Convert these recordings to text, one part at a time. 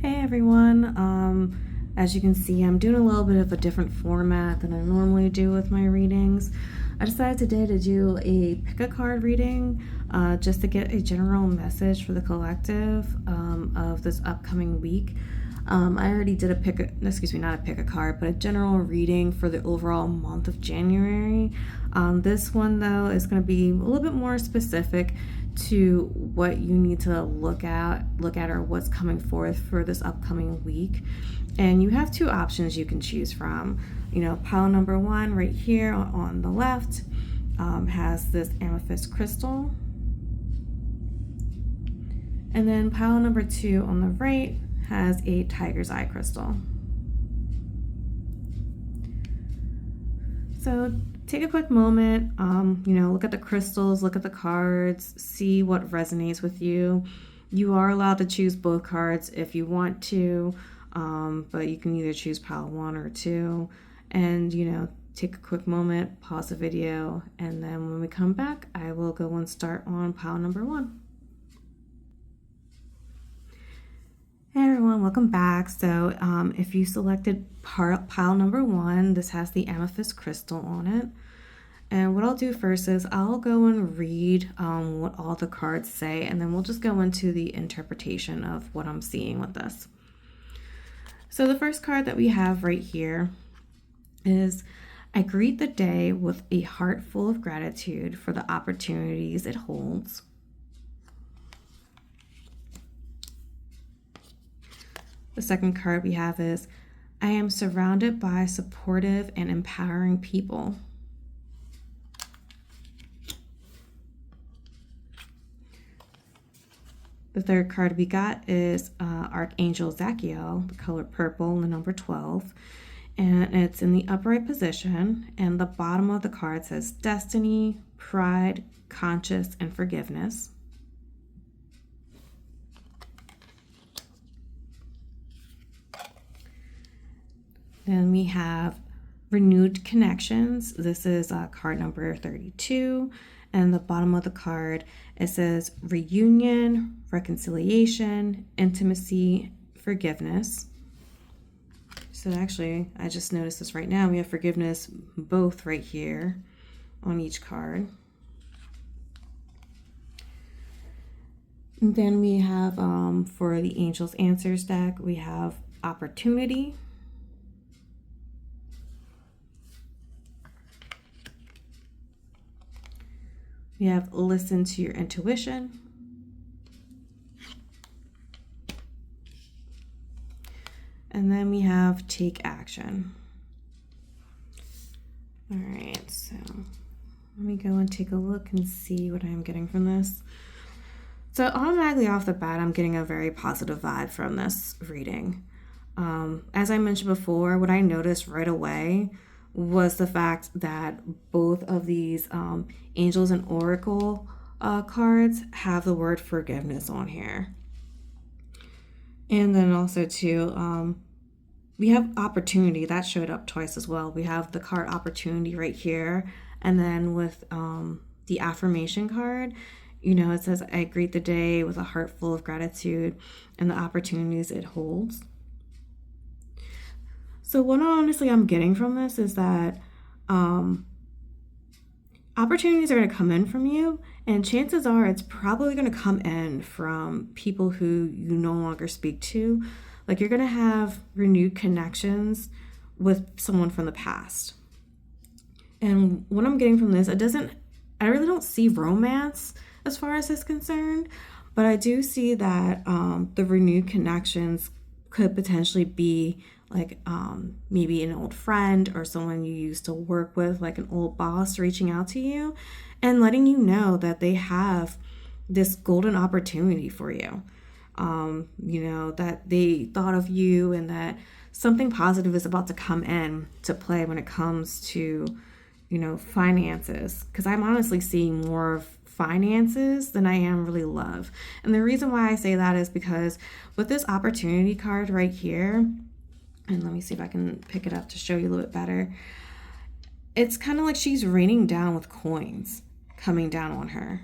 Hey everyone, as you can see, I'm doing a little bit of a different format than I normally do with my readings. I decided today to do a pick a card reading just to get a general message for the collective of this upcoming week. I already did not a pick a card, but a general reading for the overall month of January. This one though is going to be a little bit more specific to what you need to look at or what's coming forth for this upcoming week. And you have two options you can choose from. Pile number one right here on the left has this amethyst crystal. And then pile number two on the right has a tiger's eye crystal. So take a quick moment, look at the crystals, look at the cards, see what resonates with you. You are allowed to choose both cards if you want to, but you can either choose pile one or two. And, take a quick moment, pause the video, and then when we come back, I will go and start on pile number one. Hey everyone, welcome back. So if you selected pile number one, this has the amethyst crystal on it. And what I'll do first is I'll go and read what all the cards say, and then we'll just go into the interpretation of what I'm seeing with this. So the first card that we have right here is, I greet the day with a heart full of gratitude for the opportunities it holds. The second card we have is, I am surrounded by supportive and empowering people. The third card we got is Archangel Zachiel, the color purple, and the number 12. And it's in the upright position. And the bottom of the card says destiny, pride, conscience, and forgiveness. Then we have renewed connections. This is card number 32. And the bottom of the card, it says reunion, reconciliation, intimacy, forgiveness. So actually, I just noticed this right now. We have forgiveness both right here on each card. And then we have, for the Angels Answers deck, we have opportunity. We have listen to your intuition. And then we have take action. All right, so let me go and take a look and see what I'm getting from this. So automatically off the bat, I'm getting a very positive vibe from this reading. As I mentioned before, what I noticed right away was the fact that both of these Angels and Oracle cards have the word forgiveness on here. And then also too, we have opportunity. That showed up twice as well. We have the card opportunity right here. And then with the affirmation card, it says, I greet the day with a heart full of gratitude and the opportunities it holds. So what honestly I'm getting from this is that opportunities are going to come in from you, and chances are it's probably going to come in from people who you no longer speak to. Like, you're going to have renewed connections with someone from the past. And what I'm getting from this, I really don't see romance as far as this is concerned, but I do see that the renewed connections could potentially be like maybe an old friend or someone you used to work with, like an old boss reaching out to you and letting you know that they have this golden opportunity for you. That they thought of you and that something positive is about to come in to play when it comes to, finances. Because I'm honestly seeing more of finances than I am really love. And the reason why I say that is because with this opportunity card right here, and let me see if I can pick it up to show you a little bit better. It's kind of like she's raining down with coins coming down on her.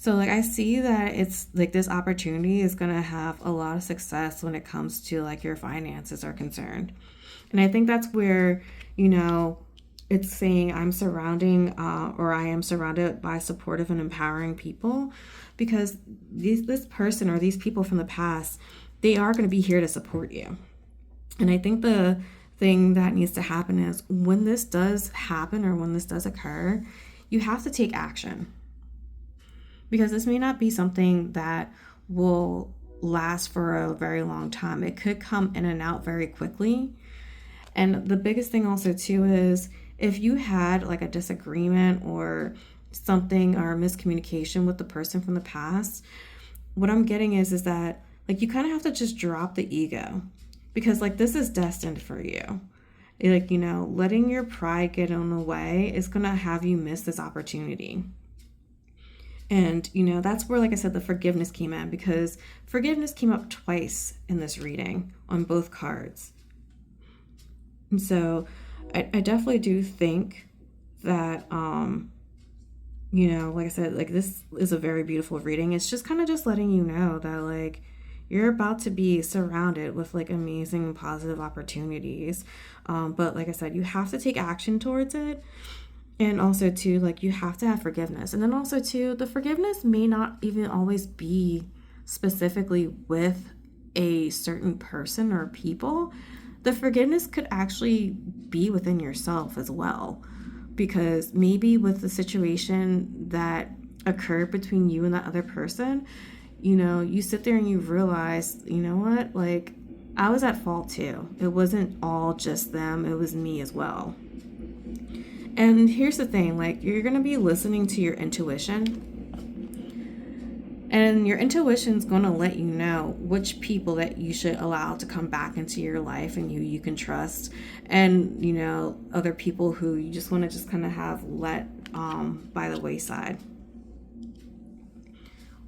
So like I see that it's like this opportunity is going to have a lot of success when it comes to like your finances are concerned. And I think that's where, you know, it's saying I'm surrounding or I am surrounded by supportive and empowering people, because this person or these people from the past, they are going to be here to support you. And I think the thing that needs to happen is when this does happen or when this does occur, you have to take action, because this may not be something that will last for a very long time. It could come in and out very quickly. And the biggest thing also too is if you had like a disagreement or something or miscommunication with the person from the past, what I'm getting is that like you kind of have to just drop the ego, because like this is destined for you. Like, you know, letting your pride get in the way is going to have you miss this opportunity. And, you know, that's where, like I said, the forgiveness came in, because forgiveness came up twice in this reading on both cards. And so I definitely do think that, you know, like I said, like this is a very beautiful reading. It's just kind of just letting you know that like you're about to be surrounded with like amazing positive opportunities. But like I said, you have to take action towards it. And also too, like you have to have forgiveness. And then also too, the forgiveness may not even always be specifically with a certain person or people. The forgiveness could actually be within yourself as well. Because maybe with the situation that occurred between you and that other person, you know, you sit there and you realize, you know what, like I was at fault too. It wasn't all just them, it was me as well. And here's the thing, like you're going to be listening to your intuition, and your intuition is going to let you know which people that you should allow to come back into your life and you can trust, and, you know, other people who you just want to just kind of have let by the wayside.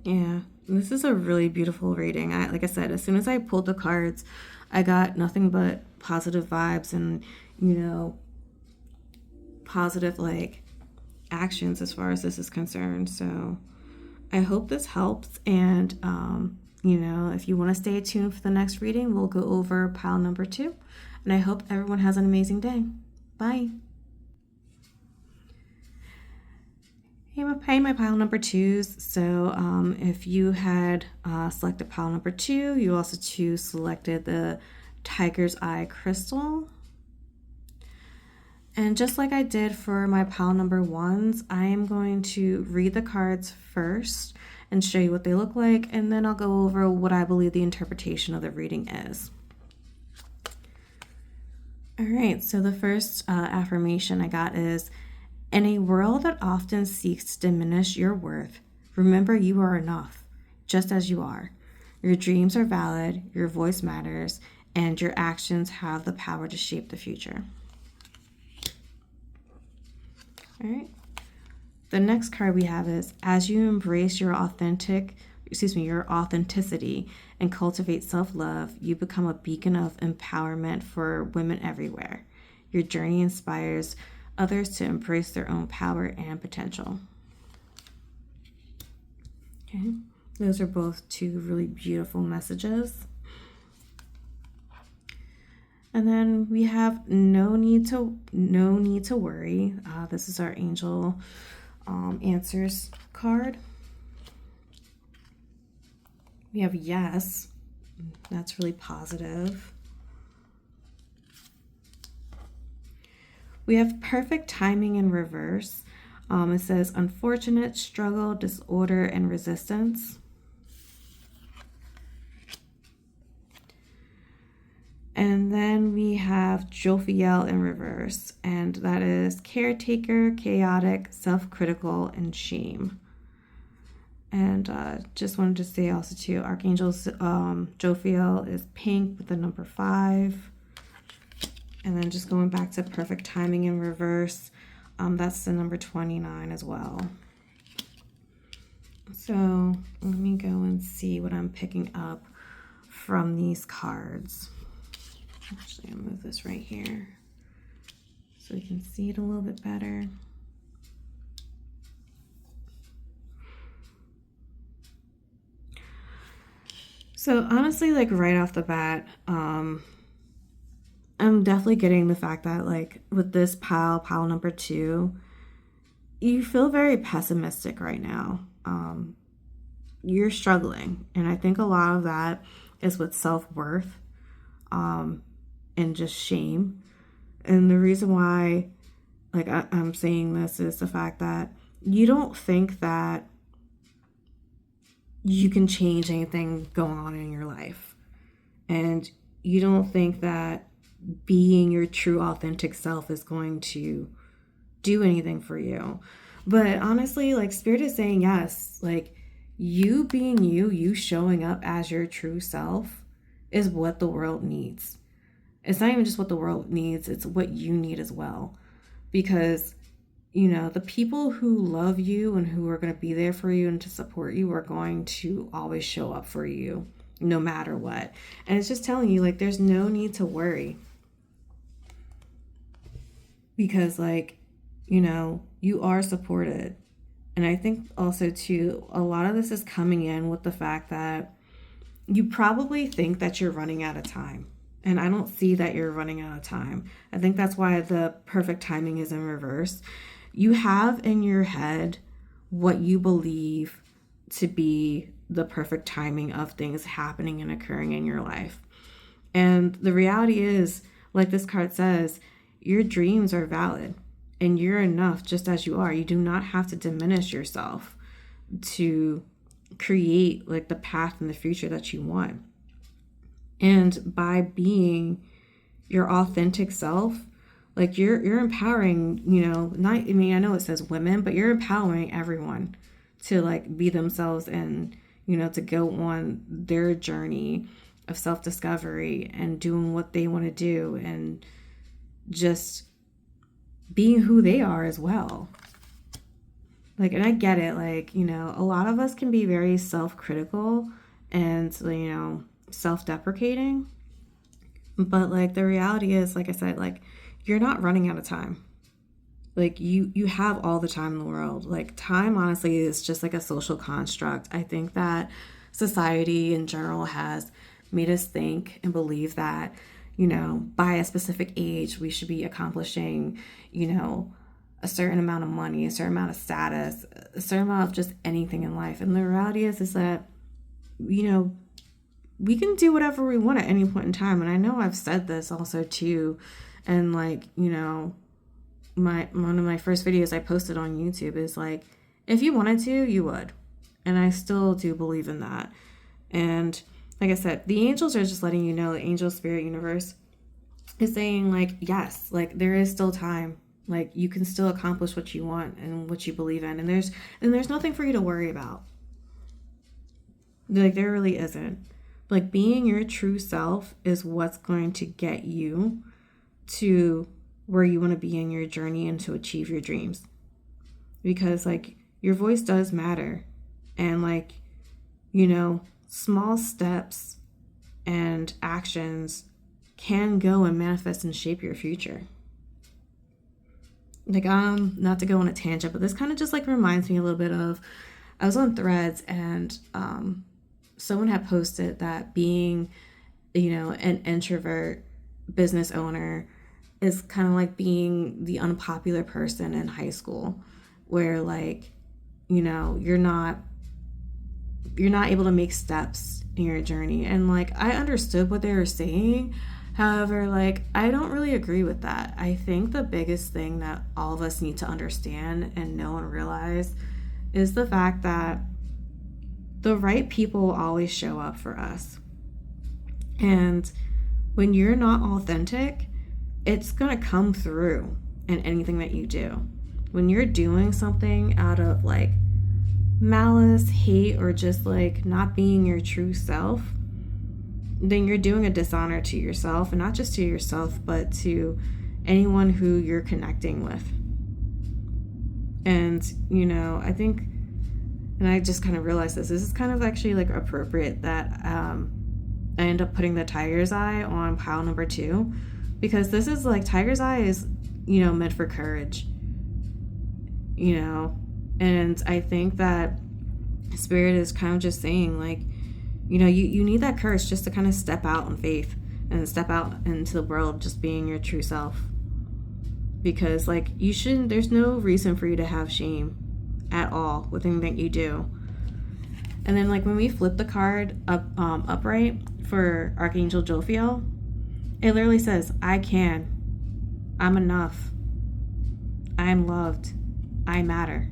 Yeah, this is a really beautiful reading. Like I said, as soon as I pulled the cards, I got nothing but positive vibes and, you know, positive like actions as far as this is concerned. So I hope this helps, and you know, if you want to stay tuned for the next reading, we'll go over pile number 2, and I hope everyone has an amazing day. Bye. Hey, my pile number 2s. So if you had selected pile number 2, you also selected the Tiger's Eye crystal. And just like I did for my pile number 1s, I am going to read the cards first and show you what they look like, and then I'll go over what I believe the interpretation of the reading is. All right, so the first affirmation I got is, in a world that often seeks to diminish your worth, remember you are enough, just as you are. Your dreams are valid, your voice matters, and your actions have the power to shape the future. All right. The next card we have is, as you embrace your authenticity and cultivate self-love, you become a beacon of empowerment for women everywhere. Your journey inspires others to embrace their own power and potential. Okay. Those are both 2 really beautiful messages. And then we have no need to worry. This is our angel answers card. We have yes. That's really positive. We have perfect timing in reverse. It says unfortunate, struggle, disorder, and resistance. And then we have Jophiel in reverse, and that is caretaker, chaotic, self-critical, and shame. And just wanted to say also too, Archangel's Jophiel is pink with the number 5. And then just going back to perfect timing in reverse, that's the number 29 as well. So let me go and see what I'm picking up from these cards. Actually, I'll move this right here so you can see it a little bit better. So honestly, like right off the bat, I'm definitely getting the fact that like with this pile number two, you feel very pessimistic right now. You're struggling, and I think a lot of that is with self-worth, and just shame. And the reason why like I'm saying this is the fact that you don't think that you can change anything going on in your life, and you don't think that being your true authentic self is going to do anything for you. But honestly, like spirit is saying yes, like you being you showing up as your true self is what the world needs. It's not even just what the world needs, it's what you need as well. Because, the people who love you and who are going to be there for you and to support you are going to always show up for you no matter what. And it's just telling you, like, there's no need to worry. Because, like, you are supported. And I think also, too, a lot of this is coming in with the fact that you probably think that you're running out of time. And I don't see that you're running out of time. I think that's why the perfect timing is in reverse. You have in your head what you believe to be the perfect timing of things happening and occurring in your life. And the reality is, like this card says, your dreams are valid and you're enough just as you are. You do not have to diminish yourself to create like the path in the future that you want. And by being your authentic self, like you're empowering, I know it says women, but you're empowering everyone to like be themselves and, to go on their journey of self-discovery and doing what they want to do and just being who they are as well. Like, and I get it, like, a lot of us can be very self-critical and, self-deprecating. But like the reality is, like I said, like you're not running out of time. Like you have all the time in the world. Like time honestly is just like a social construct. I think that society in general has made us think and believe that, by a specific age we should be accomplishing, a certain amount of money, a certain amount of status, a certain amount of just anything in life. And the reality is that, we can do whatever we want at any point in time. And I know I've said this also too. And like, one of my first videos I posted on YouTube is like, if you wanted to, you would. And I still do believe in that. And like I said, the angels are just letting you know, the angel spirit universe is saying like, yes, like there is still time. Like you can still accomplish what you want and what you believe in. And there's nothing for you to worry about. Like there really isn't. Like being your true self is what's going to get you to where you want to be in your journey and to achieve your dreams. Because like your voice does matter. And like, small steps and actions can go and manifest and shape your future. Like, not to go on a tangent, but this kind of just like reminds me a little bit of, I was on Threads and, someone had posted that being, an introvert business owner is kind of like being the unpopular person in high school where like, you're not able to make steps in your journey. And like, I understood what they were saying. However, like, I don't really agree with that. I think the biggest thing that all of us need to understand and know and realize is the fact that the right people always show up for us. And when you're not authentic, it's going to come through in anything that you do. When you're doing something out of like malice, hate, or just like not being your true self, then you're doing a dishonor to yourself, and not just to yourself, but to anyone who you're connecting with. And, I think, and I just kind of realized this is kind of actually like appropriate that I end up putting the tiger's eye on pile number 2, because this is like, tiger's eye is, meant for courage, and I think that spirit is kind of just saying like, You know, you need that courage just to kind of step out on faith and step out into the world just being your true self. Because, like, you shouldn't, there's no reason for you to have shame at all with anything that you do. And then, like, when we flip the card upright for Archangel Jophiel, it literally says, I can. I'm enough. I'm loved. I matter.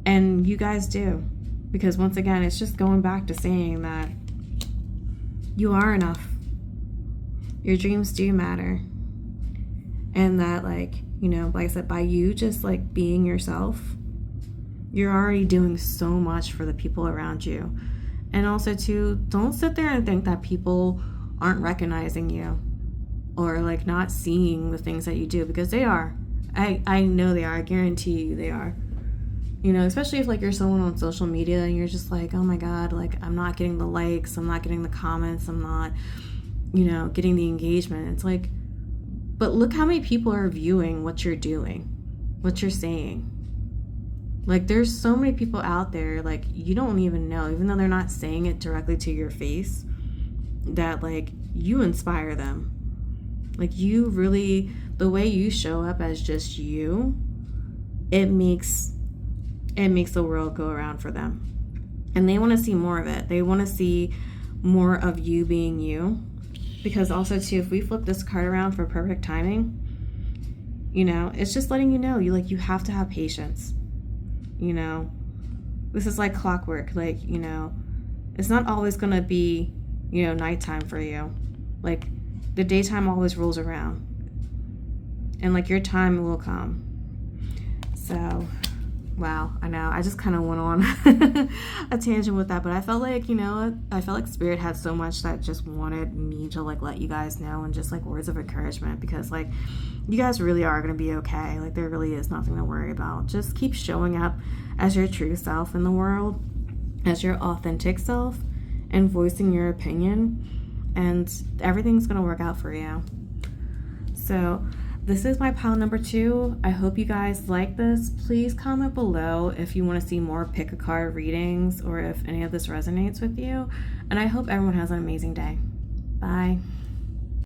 And you guys do. Because once again, it's just going back to saying that you are enough. Your dreams do matter. And that, like, you know, like I said, by you just, like, being yourself, you're already doing so much for the people around you. And also, too, don't sit there and think that people aren't recognizing you or, like, not seeing the things that you do, because they are. I know they are. I guarantee you they are. You know, especially if, like, you're someone on social media and you're just like, oh my God, like, I'm not getting the likes, I'm not getting the comments, I'm not, you know, getting the engagement. It's like, but look how many people are viewing what you're doing, what you're saying. Like, there's so many people out there, like, you don't even know, even though they're not saying it directly to your face, that, like, you inspire them. Like, you really, the way you show up as just you, it makes the world go around for them. And they want to see more of it. They want to see more of you being you. Because also, too, if we flip this card around for perfect timing, you know, it's just letting you know, you have to have patience. You know, this is like clockwork. Like, you know, it's not always going to be, you know, nighttime for you. Like, the daytime always rolls around. And, like, your time will come. So, wow, I know. I just kind of went on a tangent with that, but I felt like, you know, I felt like Spirit had so much that just wanted me to, like, let you guys know, and just, like, words of encouragement, because, like, you guys really are going to be okay. Like, there really is nothing to worry about. Just keep showing up as your true self in the world, as your authentic self, and voicing your opinion, and everything's going to work out for you. So, this is my pile number 2. I hope you guys like this. Please comment below if you want to see more pick a card readings or if any of this resonates with you. And I hope everyone has an amazing day. Bye.